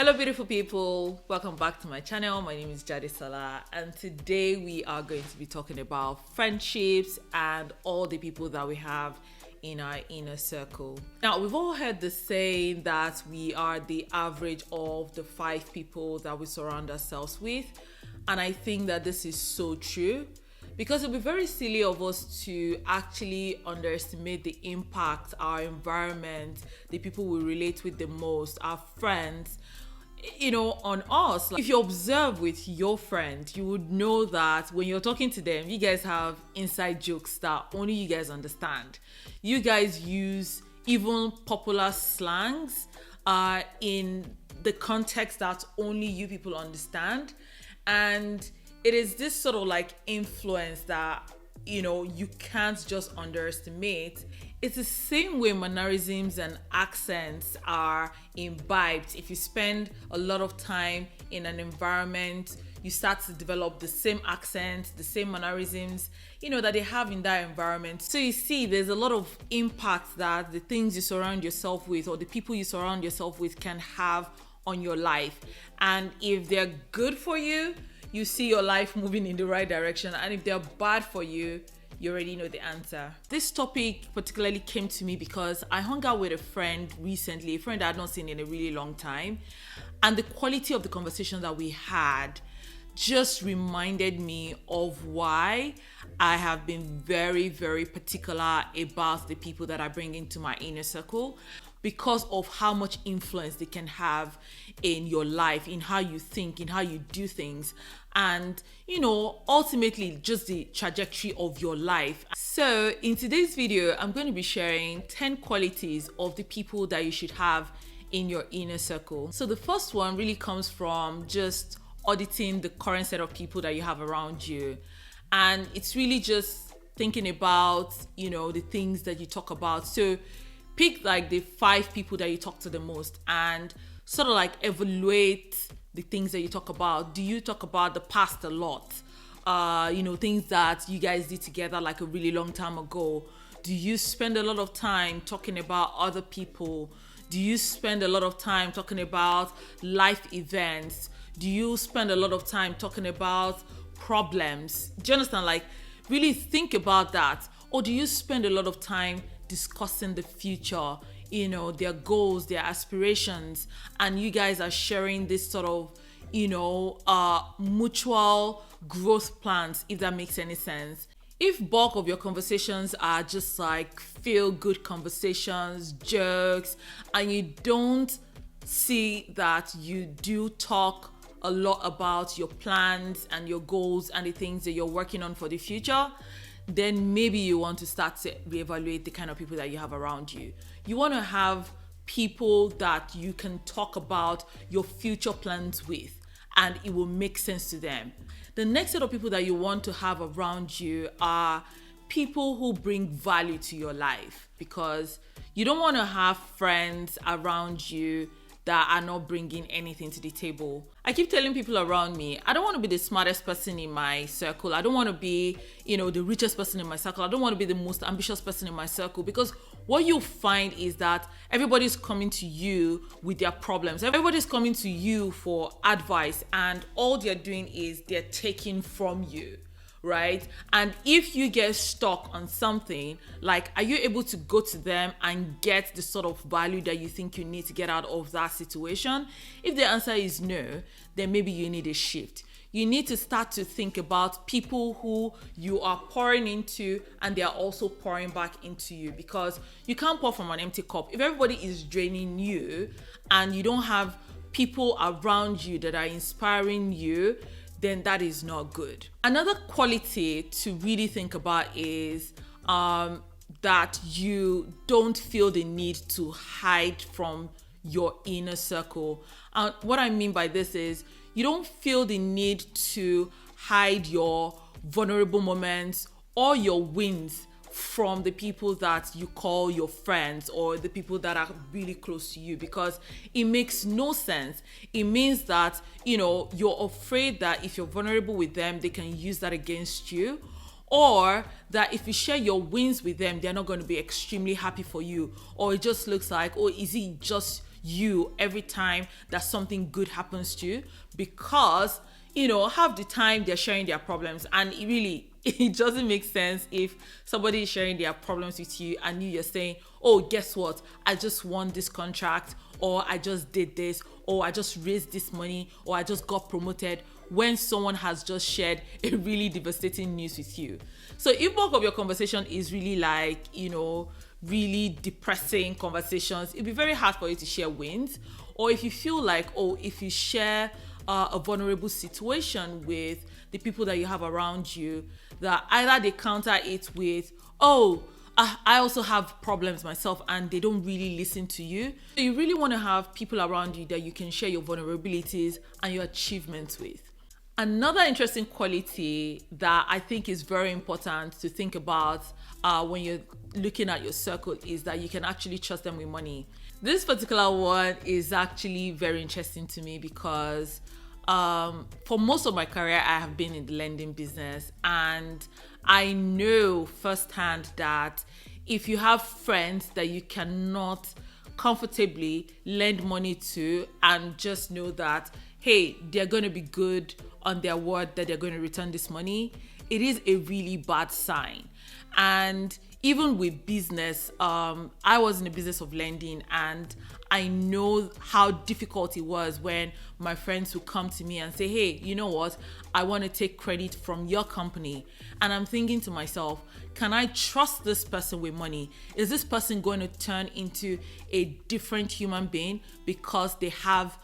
Hello beautiful people, welcome back to my channel. My name is Jadesala and today we are going to be talking about friendships and all the people that we have in our inner circle. Now, we've all heard the saying that we are the average of the 5 people that we surround ourselves with, and I think that this is so true because it would be very silly of us to actually underestimate the impact our environment, the people we relate with the most, our friends, on us. Like, if you observe with your friend, you would know that when you're talking to them, you guys have inside jokes that only you guys understand. You guys use even popular slangs in the context that only you people understand. And it is this sort of like influence that, you can't just underestimate. It's the same way mannerisms and accents are imbibed. If you spend a lot of time in an environment, you start to develop the same accents, the same mannerisms, that they have in that environment. So you see, there's a lot of impact that the things you surround yourself with or the people you surround yourself with can have on your life. And if they're good for you, you see your life moving in the right direction. And if they're bad for you, you already know the answer. This topic particularly came to me because I hung out with a friend recently, a friend I had not seen in a really long time. And the quality of the conversation that we had just reminded me of why I have been very, very particular about the people that I bring into my inner circle, because of how much influence they can have in your life, in how you think, in how you do things, and ultimately just the trajectory of your life. So in today's video, I'm going to be sharing 10 qualities of the people that you should have in your inner circle. So the first one really comes from just auditing the current set of people that you have around you. And it's really just thinking about, the things that you talk about. So pick like the 5 people that you talk to the most and sort of like evaluate the things that you talk about. Do you talk about the past a lot? Things that you guys did together like a really long time ago. Do you spend a lot of time talking about other people? Do you spend a lot of time talking about life events? Do you spend a lot of time talking about problems? Do you understand? Like, really think about that. Or do you spend a lot of time discussing the future, their goals, their aspirations, and you guys are sharing this sort of, mutual growth plans, if that makes any sense? If bulk of your conversations are just like feel good conversations, jokes, and you don't see that you do talk a lot about your plans and your goals and the things that you're working on for the future, then maybe you want to start to reevaluate the kind of people that you have around you. You want to have people that you can talk about your future plans with, and it will make sense to them. The next set of people that you want to have around you are people who bring value to your life, because you don't want to have friends around you that are not bringing anything to the table. I keep telling people around me, I don't want to be the smartest person in my circle. I don't want to be, the richest person in my circle. I don't want to be the most ambitious person in my circle, because what you'll find is that everybody's coming to you with their problems. Everybody's coming to you for advice, and all they're doing is they're taking from you. Right? And if you get stuck on something, like, are you able to go to them and get the sort of value that you think you need to get out of that situation? If the answer is no, then maybe you need a shift. You need to start to think about people who you are pouring into and they are also pouring back into you, because you can't pour from an empty cup. If everybody is draining you and you don't have people around you that are inspiring you, then that is not good. Another quality to really think about is that you don't feel the need to hide from your inner circle. And what I mean by this is you don't feel the need to hide your vulnerable moments or your wins from the people that you call your friends or the people that are really close to you, because it makes no sense. It means that, you're afraid that if you're vulnerable with them, they can use that against you, or that if you share your wins with them, they're not going to be extremely happy for you, or it just looks like, oh, is it just you every time that something good happens to you, because half the time they're sharing their problems, and it doesn't make sense if somebody is sharing their problems with you and you're saying, oh, guess what, I just won this contract, or I just did this, or I just raised this money, or I just got promoted, when someone has just shared a really devastating news with you. So if bulk of your conversation is really like, really depressing conversations, it'd be very hard for you to share wins. Or if you feel like, if you share a vulnerable situation with the people that you have around you, that either they counter it with, I also have problems myself, and they don't really listen to you. So you really want to have people around you that you can share your vulnerabilities and your achievements with. Another interesting quality that I think is very important to think about when you're looking at your circle is that you can actually trust them with money. This particular one is actually very interesting to me because for most of my career, I have been in the lending business, and I know firsthand that if you have friends that you cannot comfortably lend money to and just know that, hey, they're going to be good on their word that they're going to return this money, it is a really bad sign. And even with business, I was in the business of lending, and I know how difficult it was when my friends would come to me and say, hey, you know what? I want to take credit from your company. And I'm thinking to myself, can I trust this person with money? Is this person going to turn into a different human being because they have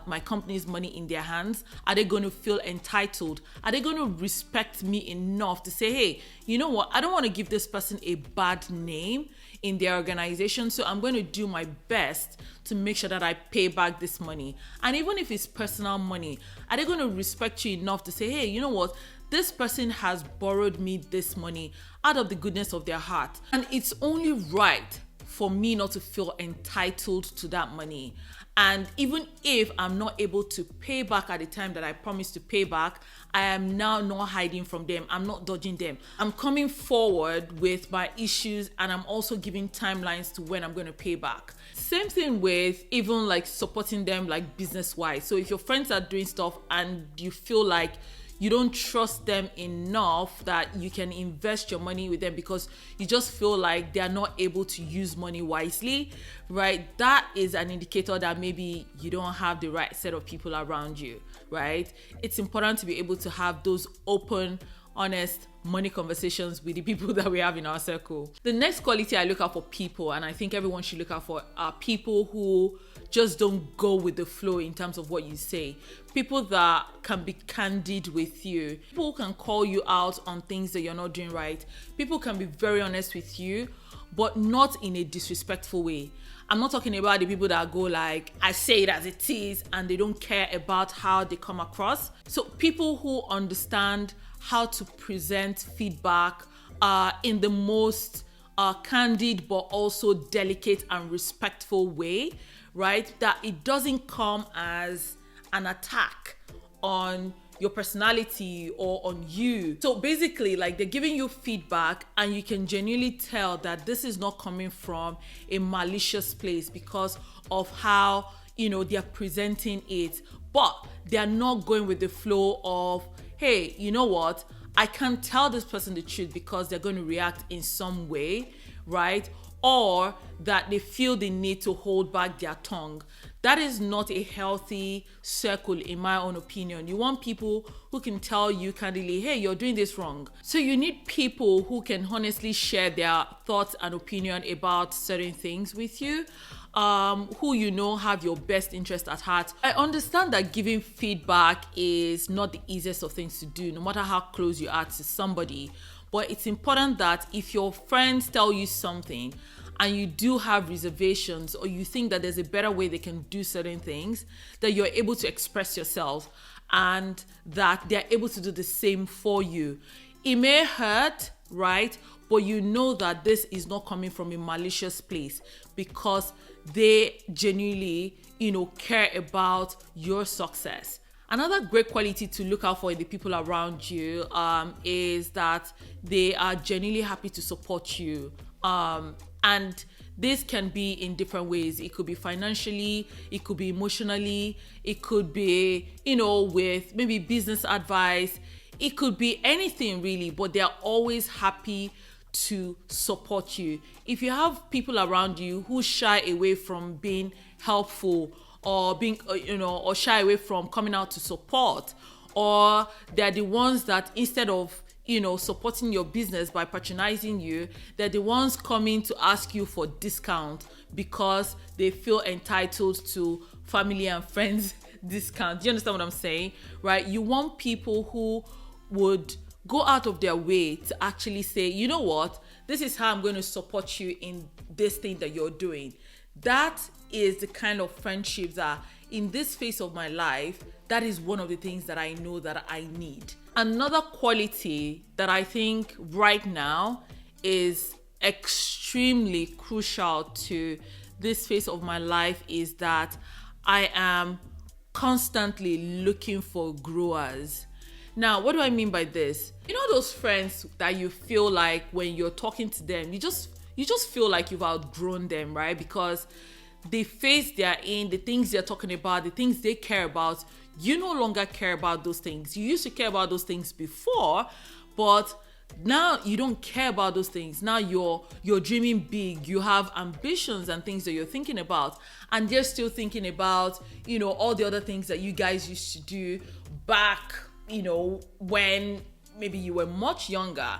my company's money in their hands? Are they going to feel entitled? Are they going to respect me enough to say, hey, you know what? I don't want to give this person a bad name in their organization, so I'm going to do my best to make sure that I pay back this money. And even if it's personal money, are they going to respect you enough to say, hey, you know what? This person has borrowed me this money out of the goodness of their heart, and it's only right for me not to feel entitled to that money. And even if I'm not able to pay back at the time that I promised to pay back, I am now not hiding from them. I'm not dodging them. I'm coming forward with my issues, and I'm also giving timelines to when I'm going to pay back. Same thing with even like supporting them like business-wise. So if your friends are doing stuff and you feel like you don't trust them enough that you can invest your money with them because you just feel like they are not able to use money wisely, right? That is an indicator that maybe you don't have the right set of people around you, right? It's important to be able to have those open, honest money conversations with the people that we have in our circle. The next quality I look out for people, and I think everyone should look out for, are people who just don't go with the flow in terms of what you say. People that can be candid with you. People who can call you out on things that you're not doing right. People can be very honest with you, but not in a disrespectful way. I'm not talking about the people that go like, I say it as it is, and they don't care about how they come across. So people who understand how to present feedback in the most candid but also delicate and respectful way, right? That it doesn't come as an attack on your personality or on you. So basically, like, they're giving you feedback and you can genuinely tell that this is not coming from a malicious place because of how, they're presenting it. But they're not going with the flow of, hey, you know what? I can't tell this person the truth because they're going to react in some way, right? Or that they feel the need to hold back their tongue. That is not a healthy circle, in my own opinion. You want people who can tell you candidly, hey, you're doing this wrong. So you need people who can honestly share their thoughts and opinion about certain things with you, who have your best interest at heart. I understand that giving feedback is not the easiest of things to do, no matter how close you are to somebody. But it's important that if your friends tell you something and you do have reservations, or you think that there's a better way they can do certain things, that you're able to express yourself and that they're able to do the same for you. It may hurt, right? But you know that this is not coming from a malicious place because they genuinely, care about your success. Another great quality to look out for in the people around you is that they are genuinely happy to support you. And This can be in different ways. It could be financially, it could be emotionally, it could be, with maybe business advice. It could be anything really, but they're always happy to support you. If you have people around you who shy away from being helpful, or being, or shy away from coming out to support, or they're the ones that instead of supporting your business by patronizing you, they're the ones coming to ask you for discount because they feel entitled to family and friends discount. Do you understand what I'm saying? Right? You want people who would go out of their way to actually say, you know what, this is how I'm going to support you in this thing that you're doing. That is the kind of friendships that in this phase of my life, that is one of the things that I know that I need. Another quality that I think right now is extremely crucial to this phase of my life is that I am constantly looking for growers. Now, what do I mean by this? Those friends that you feel like when you're talking to them, you just feel like you've outgrown them, right? Because the phase they're in, the things they're talking about, the things they care about, you no longer care about those things. You used to care about those things before, but now you don't care about those things. Now you're dreaming big. You have ambitions and things that you're thinking about, and they're still thinking about, all the other things that you guys used to do back, when maybe you were much younger.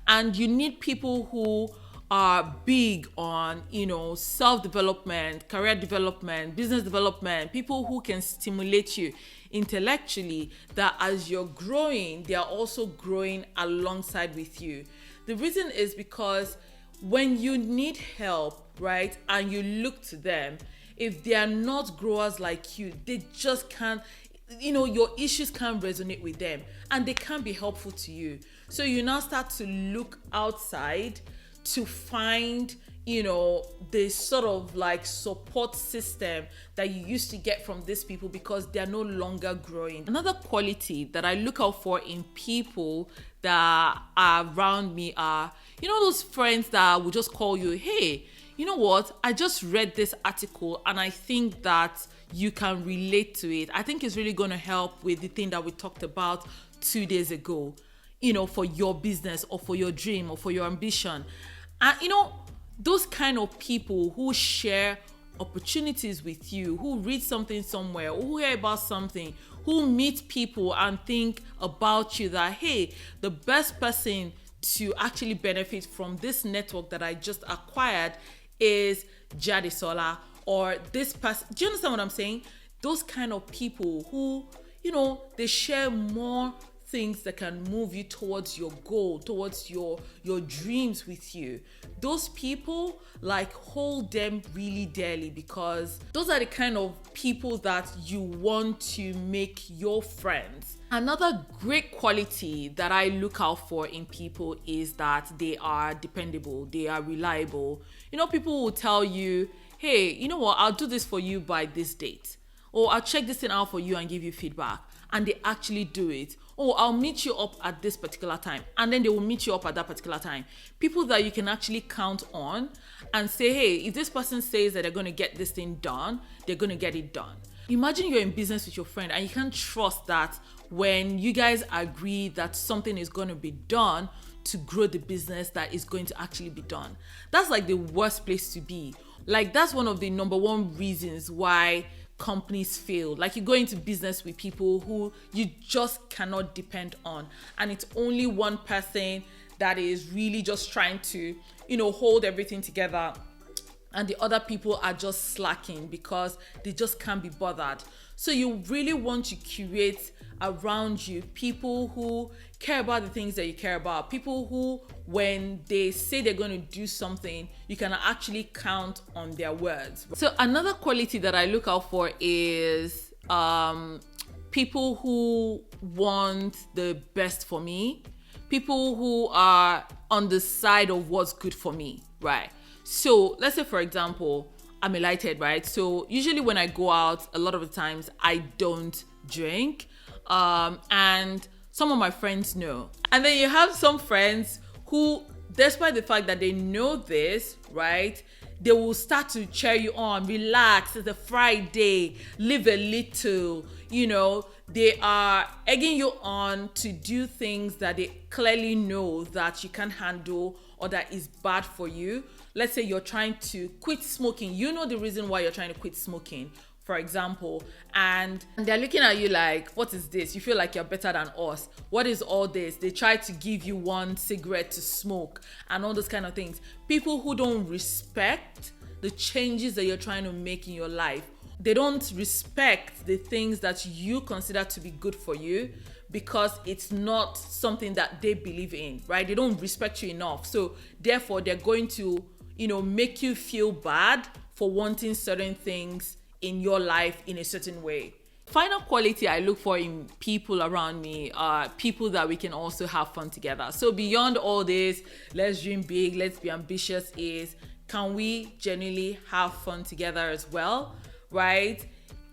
And you need people who are big on, self-development, career development, business development, people who can stimulate you intellectually, that as you're growing, they are also growing alongside with you. The reason is because when you need help, right, and you look to them, if they are not growers like you, they just can't, your issues can't resonate with them and they can't be helpful to you. So you now start to look outside to find, the sort of like support system that you used to get from these people because they're no longer growing. Another quality that I look out for in people that are around me are, those friends that will just call you, hey, you know what? I just read this article and I think that you can relate to it. I think it's really going to help with the thing that we talked about 2 days ago, for your business or for your dream or for your ambition. And, those kind of people who share opportunities with you, who read something somewhere, who hear about something, who meet people and think about you that, hey, the best person to actually benefit from this network that I just acquired is Jadisola, or this person. Do you understand what I'm saying? Those kind of people who, they share more things that can move you towards your goal, towards your dreams with you. Those people, like, hold them really dearly because those are the kind of people that you want to make your friends. Another great quality that I look out for in people is that they are dependable, they are reliable. People will tell you, hey, you know what, I'll do this for you by this date. Or I'll check this thing out for you and give you feedback. And they actually do it. Oh, I'll meet you up at this particular time. And then they will meet you up at that particular time. People that you can actually count on and say, hey, if this person says that they're going to get this thing done, they're going to get it done. Imagine you're in business with your friend and you can't trust that when you guys agree that something is going to be done to grow the business, that is going to actually be done. That's like the worst place to be. Like, that's one of the number one reasons why companies fail. Like, you go into business with people who you just cannot depend on, and it's only one person that is really just trying to, hold everything together, and the other people are just slacking because they just can't be bothered. So you really want to curate around you people who care about the things that you care about, people who, when they say they're going to do something, you can actually count on their words. So another quality that I look out for is people who want the best for me, people who are on the side of what's good for me, right? So let's say, for example, I'm enlightened, right? So usually when I go out, a lot of the times I don't drink, and some of my friends know. And then you have some friends who, despite the fact that they know this, right, they will start to cheer you on. Relax, it's a Friday, live a little. You know, they are egging you on to do things that they clearly know that you can't handle or that is bad for you. Let's say you're trying to quit smoking. You know the reason why you're trying to quit smoking, for example, and they're looking at you like, what is this? You feel like you're better than us. What is all this? They try to give you one cigarette to smoke and all those kind of things. People who don't respect the changes that you're trying to make in your life, they don't respect the things that you consider to be good for you because it's not something that they believe in, right? They don't respect you enough. So therefore, they're going to, make you feel bad for wanting certain things in your life in a certain way. Final quality I look for in people around me are people that we can also have fun together. So beyond all this, let's dream big, let's be ambitious, is can we genuinely have fun together as well, right?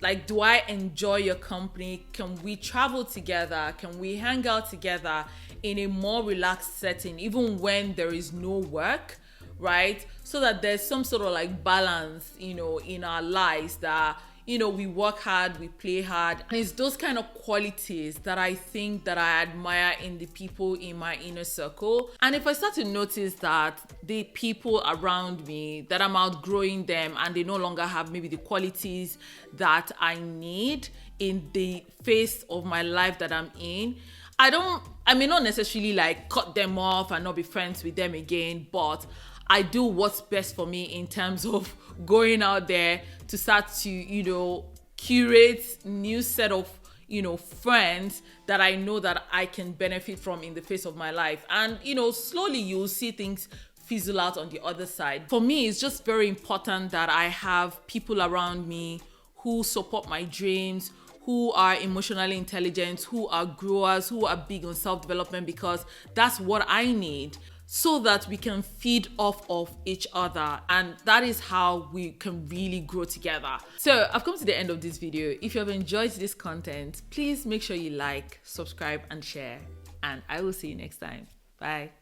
Like, do I enjoy your company? Can we travel together? Can we hang out together in a more relaxed setting, even when there is no work, right? So that there's some sort of like balance, in our lives, that, we work hard, we play hard. And it's those kind of qualities that I think that I admire in the people in my inner circle. And if I start to notice that the people around me, that I'm outgrowing them and they no longer have maybe the qualities that I need in the phase of my life that I'm in, I may not necessarily like cut them off and not be friends with them again, but I do what's best for me in terms of going out there to start to, curate new set of, friends that I know that I can benefit from in the face of my life. And, slowly you'll see things fizzle out on the other side. For me, it's just very important that I have people around me who support my dreams, who are emotionally intelligent, who are growers, who are big on self-development, because that's what I need, so that we can feed off of each other, and that is how we can really grow together. So I've come to the end of this video. If you have enjoyed this content, please make sure you like, subscribe, and share, and I will see you next time. Bye.